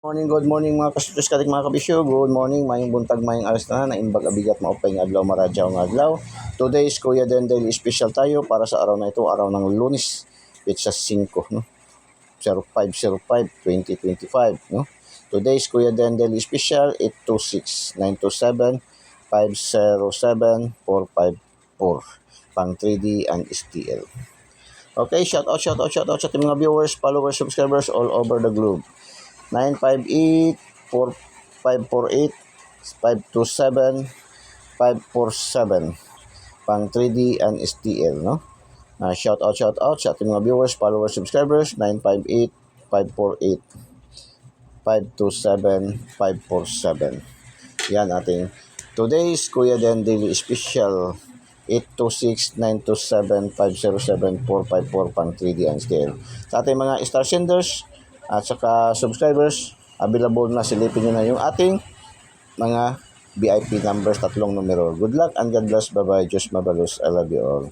Good morning mga kasutos katik mga kabisyo. Good morning, mayong buntag, mayong alas na naimbag abigat maupay ng adlaw maradyaw ng adlaw. Today is Kuya Den Daily Special tayo para sa araw na ito, araw ng Lunes, petsa 5, no? 05/05/2025, no? Today is Kuya Den Daily Special 826-927-507-454 pang 3D and STL. Okay, shout out sa ating mga viewers, followers, subscribers all over the globe. 958-4548-527-547 pang 3D and STL, no? Shout out sa ating mga viewers, followers, subscribers. 958-548-527-547. Yan ating today's Kuya Den Daily Special 826-927-507-454 pang 3D and STL. Sa ating mga star senders at saka subscribers, available na, silipin nyo na yung ating mga VIP numbers, 3 numero. Good luck and God bless. Bye-bye. Diyos mabalos. I love you all.